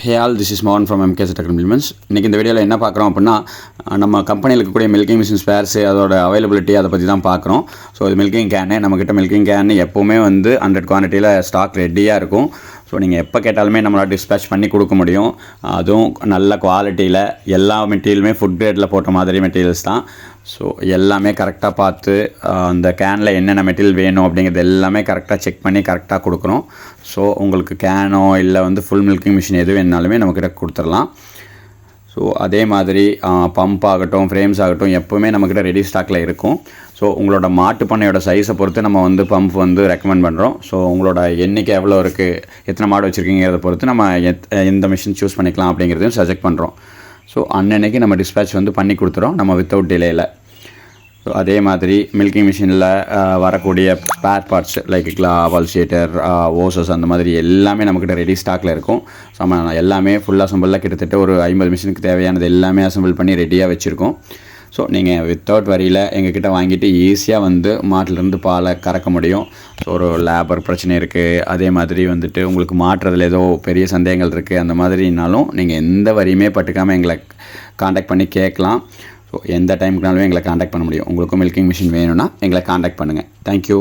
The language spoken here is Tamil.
Hey all, this is Mohan from MKS Technical Implements. இன்றைக்கி இந்த வீடியோவில் என்ன பார்க்குறோம் அப்படின்னா, நம்ம கம்பெனியில் இருக்கக்கூடிய மில்கிங் மிஷின் ஸ்பேர்ஸு அதோட அவைலபிலிட்டி அதை பற்றி தான் பார்க்குறோம். ஸோ இது மில்கிங் கேனு, நம்மக்கிட்ட மில்கிங் கேனு எப்போவுமே 100 குவான்டிட்டியில் ஸ்டாக் ரெடியாக இருக்கும். ஸோ நீங்கள் எப்போ கேட்டாலுமே நம்மளால் டிஸ்பேச் பண்ணி கொடுக்க முடியும். அதுவும் நல்ல குவாலிட்டியில், எல்லா மெட்டீரியலுமே ஃபுட் கிரேடில் போட்ட மாதிரி மெட்டீரியல்ஸ் தான். ஸோ எல்லாமே கரெக்டாக பார்த்து அந்த கேனில் என்னென்ன மெட்டீரியல் வேணும் அப்படிங்கிறது எல்லாமே கரெக்டாக செக் பண்ணி கரெக்டாக கொடுக்குறோம். ஸோ உங்களுக்கு கேனோ இல்லை ஃபுல் மில்கிங் மிஷின் எது வேணாலுமே நம்மக்கிட்ட கொடுத்துடலாம். ஸோ அதே மாதிரி பம்ப் ஆகட்டும், ஃப்ரேம்ஸ் ஆகட்டும் எப்போவுமே நம்மக்கிட்ட ரெடி ஸ்டாக்கில் இருக்கும். ஸோ உங்களோட மாட்டு பண்ணையோட சைஸை பொறுத்து நம்ம பம்ப் ரெக்கமெண்ட் பண்ணுறோம். ஸோ உங்களோட எண்ணிக்கை எவ்வளோ இருக்குது, எத்தனை மாடு வச்சுருக்கீங்கிறத பொறுத்து நம்ம எந்த மிஷின் சூஸ் பண்ணிக்கலாம் அப்படிங்கிறதையும் சஜெக்ட் பண்ணுறோம். ஸோ அன்னன்னைக்கு நம்ம டிஸ்பேச் பண்ணி கொடுத்துறோம் நம்ம வித்தவுட் டிலேயில். ஸோ அதே மாதிரி மில்கிங் மிஷினில் வரக்கூடிய ஸ்பேர் பார்ட்ஸ் லைக் பல்சேட்டர், ஓசஸ் அந்த மாதிரி எல்லாமே நம்மக்கிட்ட ரெடி ஸ்டாக்கில் இருக்கும். ஸோ நம்ம எல்லாமே ஃபுல்லாக அசம்பிளில் கிட்டத்தட்ட ஒரு 50 மிஷினுக்கு தேவையானது எல்லாமே அசம்பிள் பண்ணி ரெடியாக வச்சுருக்கோம். ஸோ நீங்கள் வித்தவுட் வரியில் எங்ககிட்ட வாங்கிட்டு ஈஸியாக மாட்டிலேருந்து பாலை கறக்க முடியும். ஸோ ஒரு லேபர் பிரச்சனை இருக்குது, அதே மாதிரி உங்களுக்கு மாட்டுறதுல ஏதோ பெரிய சந்தேகங்கள் இருக்குது, அந்த மாதிரினாலும் நீங்கள் எந்த வரியுமே பட்டுக்காமல் எங்களை காண்டாக்ட் பண்ணி கேட்கலாம். ஸோ எந்த டைமுக்குனாலுமே எங்களை காண்டாக்ட் பண்ண முடியும். உங்களுக்கும் மில்கிங் மிஷின் வேணும்னா எங்களை காண்டாக்ட் பண்ணுங்கள். தேங்க்யூ.